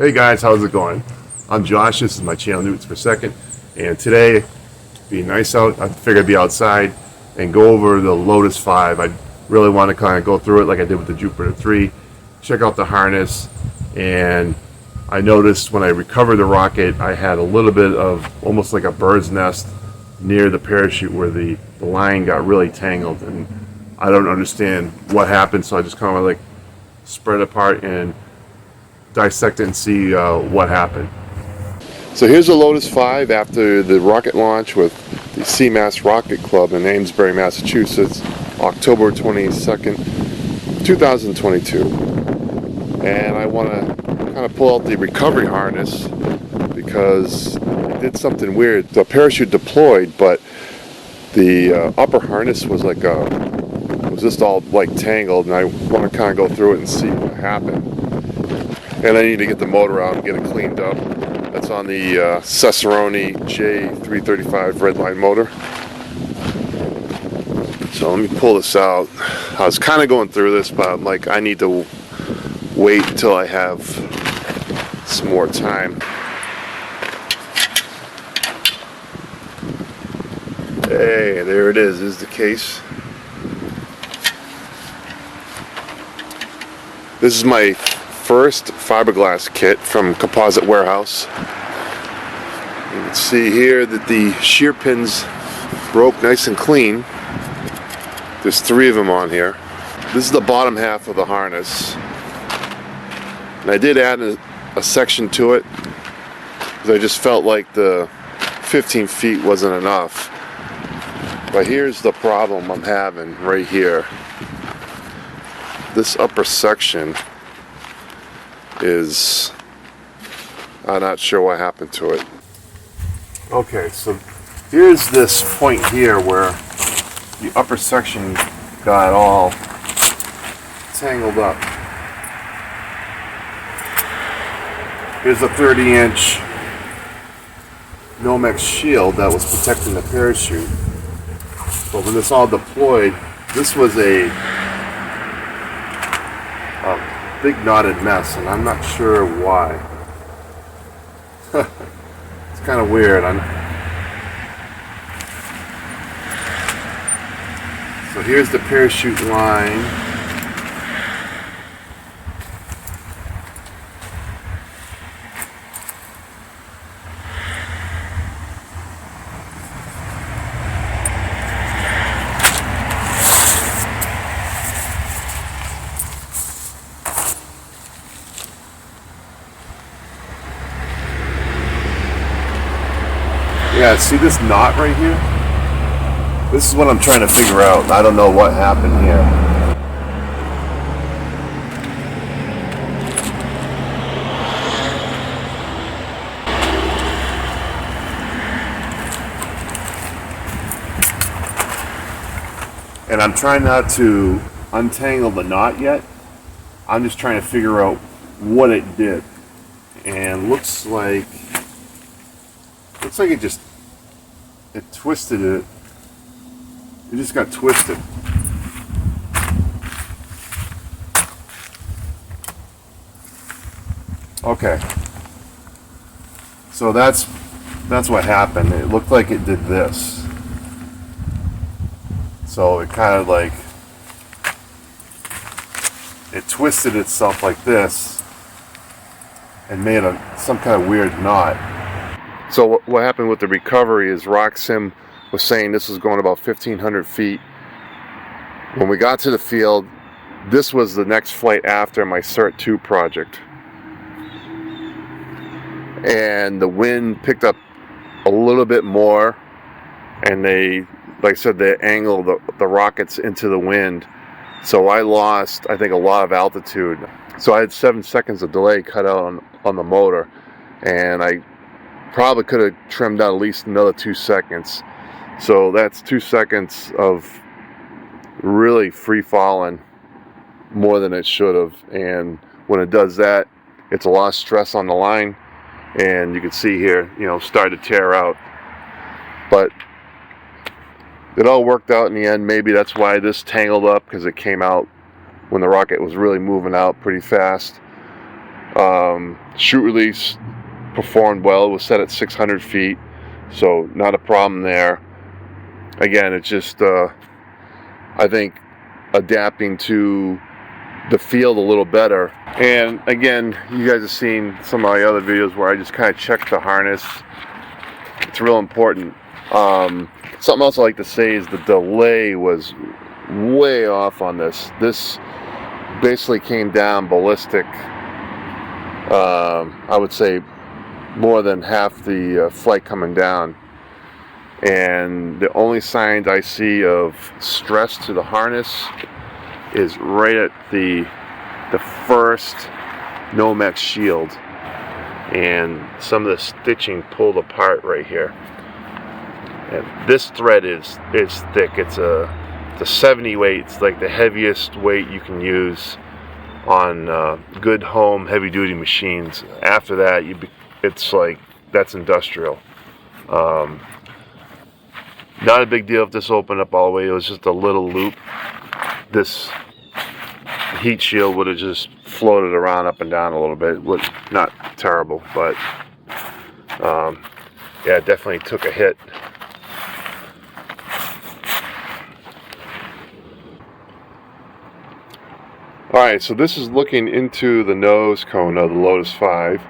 Hey guys, how's it going? I'm Josh, this is my channel Newtons per second, and today, being nice out, I figured I'd be outside and go over the Lotus 5. I really want to kind of go through it like I did with the Jupiter 3, check out the harness, and I noticed when I recovered the rocket, I had a little bit of almost like a bird's nest near the parachute where the line got really tangled, and I don't understand what happened, so I just kind of like spread it apart and dissect it and see what happened. So here's the Lotus 5 after the rocket launch with the CMASS Rocket Club in Amesbury, Massachusetts, October 22nd, 2022. And I want to kind of pull out the recovery harness because it did something weird. The parachute deployed, but the upper harness was like was just all like tangled, and I want to kind of go through it and see what happened. And I need to get the motor out and get it cleaned up. That's on the Nosecone J335 Redline Motor. So let me pull this out. I was kind of going through this, but I'm like, I need to wait until I have some more time. Hey, there it is. This is the case. This is my first fiberglass kit from Composite Warehouse. You can see here that the shear pins broke nice and clean. There's 3 of them on here. This is the bottom half of the harness. And I did add a section to it because I just felt like the 15 feet wasn't enough. But here's the problem I'm having right here. This upper section is, I'm not sure what happened to it. Okay, so here's this point here where the upper section got all tangled up. Here's a 30-inch Nomex shield that was protecting the parachute. But when this all deployed, this was a big knotted mess, and I'm not sure why. It's kind of weird. So here's the parachute line. Yeah, see this knot right here? This is what I'm trying to figure out. I don't know what happened here. And I'm trying not to untangle the knot yet. I'm just trying to figure out what it did. And looks like it twisted it. It just got twisted. Okay. So that's what happened. It looked like it did this. So it kind of like, it twisted itself like this and made some kind of weird knot. So what happened with the recovery is RockSim was saying this was going about 1,500 feet. When we got to the field, this was the next flight after my Cert 2 project. And the wind picked up a little bit more, and they, like I said, they angled the rockets into the wind. So I lost, I think, a lot of altitude. So I had 7 seconds of delay cut out on the motor, and I probably could have trimmed out at least another 2 seconds. So that's 2 seconds of really free falling more than it should have. And when it does that, it's a lot of stress on the line. And you can see here, start to tear out. But it all worked out in the end. Maybe that's why this tangled up, because it came out when the rocket was really moving out pretty fast. Chute release performed well. It was set at 600 feet, so not a problem there. Again, it's just I think adapting to the field a little better. And again, you guys have seen some of my other videos where I just kind of check the harness. It's real important. Something else I like to say is the delay was way off on this. This basically came down ballistic. I would say more than half the flight coming down. And the only signs I see of stress to the harness is right at the first Nomex shield, and some of the stitching pulled apart right here. And this thread is thick. It's a 70 weight. It's like the heaviest weight you can use on good home heavy duty machines. After that, it's like that's industrial. Not a big deal if this opened up all the way. It was just a little loop. This heat shield would have just floated around up and down a little bit. Not terrible, but yeah, it definitely took a hit. Alright, so this is looking into the nose cone of the Lotus 5,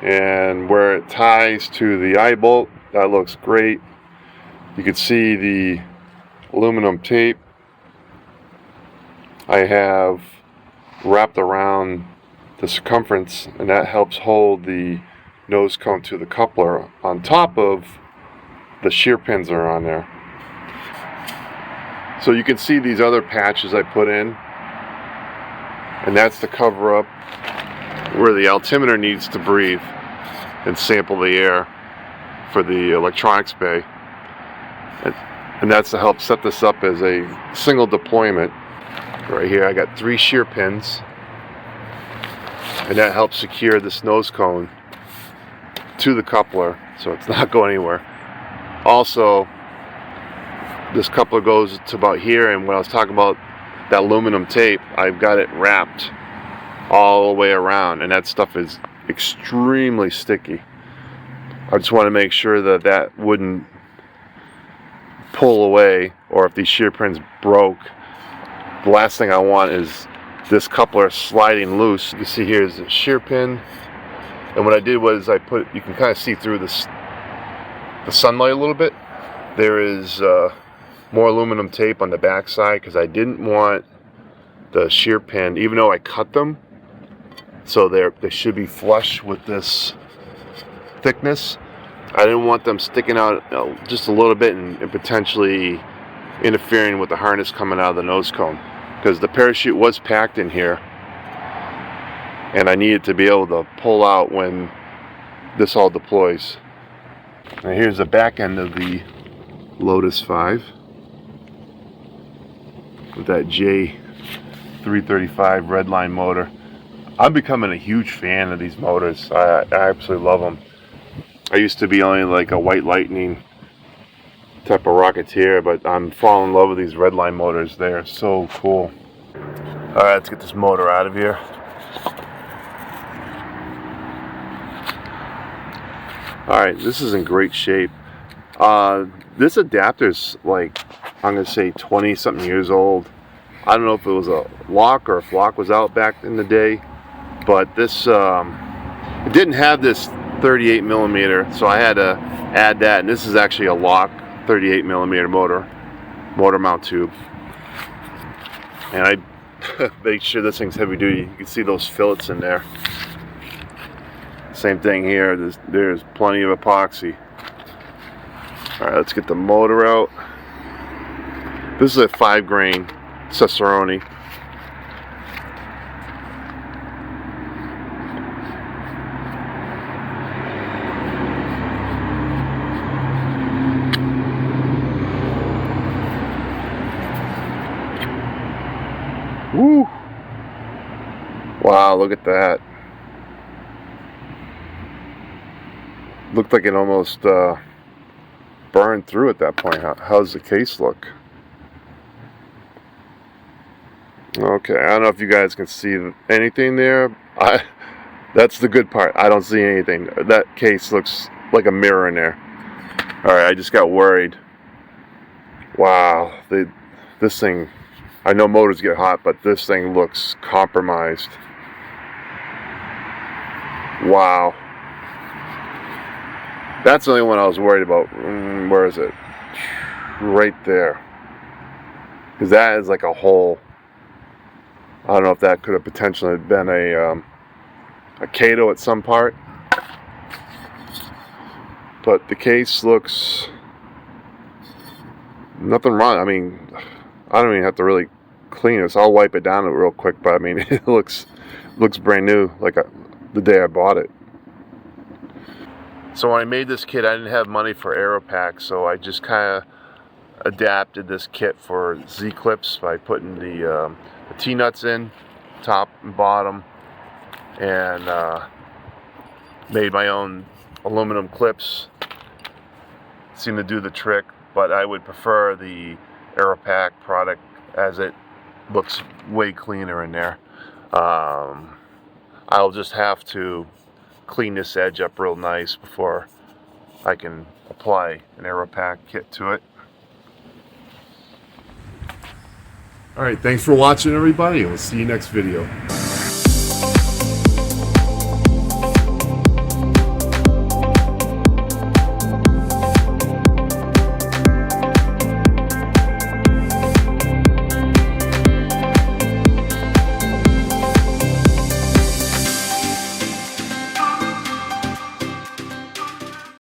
and where it ties to the eye bolt, that looks great. You can see the aluminum tape I have wrapped around the circumference, and that helps hold the nose cone to the coupler on top of the shear pins that are on there. So you can see these other patches I put in, and that's to cover up where the altimeter needs to breathe and sample the air for the electronics bay. And that's to help set this up as a single deployment. Right here I got 3 shear pins, and that helps secure this nose cone to the coupler so it's not going anywhere. Also, this coupler goes to about here, and when I was talking about that aluminum tape, I've got it wrapped all the way around, and that stuff is extremely sticky. I just want to make sure that that wouldn't pull away, or if these shear pins broke, the last thing I want is this coupler sliding loose. You can see here is the shear pin, and what I did was I put, you can kind of see through the sunlight a little bit. There is more aluminum tape on the back side because I didn't want the shear pin, even though I cut them so they should be flush with this thickness, I didn't want them sticking out just a little bit and potentially interfering with the harness coming out of the nose cone, because the parachute was packed in here and I needed to be able to pull out when this all deploys. Now here's the back end of the Lotus 5 with that J335 Redline motor. I'm becoming a huge fan of these motors. I absolutely love them. I used to be only like a White Lightning type of Rocketeer, but I'm falling in love with these Redline motors. They're so cool. Alright, let's get this motor out of here. Alright, this is in great shape. This adapter's like, I'm going to say 20 something years old. I don't know if it was a lock or if lock was out back in the day, but this, it didn't have this 38 millimeter, so I had to add that, and this is actually a lock 38 millimeter motor mount tube, and I make sure this thing's heavy duty. You can see those fillets in there. Same thing here, there's plenty of epoxy. Alright, let's get the motor out. This is a 5 grain Cicerone. Woo! Wow, look at that. Looked like it almost burned through at that point. How's the case look? Okay, I don't know if you guys can see anything there. That's the good part. I don't see anything. That case looks like a mirror in there. Alright, I just got worried. Wow, this thing, I know motors get hot, but this thing looks compromised. Wow. That's the only one I was worried about. Where is it? Right there. Because that is like a hole. I don't know if that could have potentially been a Kato at some part. But the case looks... nothing wrong. I mean, I don't even have to really clean this. I'll wipe it down real quick, but I mean, it looks brand new, like the day I bought it. So when I made this kit, I didn't have money for aero packs, so I just kind of adapted this kit for Z-clips by putting the T-nuts in, top and bottom, and made my own aluminum clips. Seem to do the trick, but I would prefer the Aeropack product as it looks way cleaner in there. I'll just have to clean this edge up real nice before I can apply an Aeropack kit to it. Alright, thanks for watching everybody. We'll see you next video.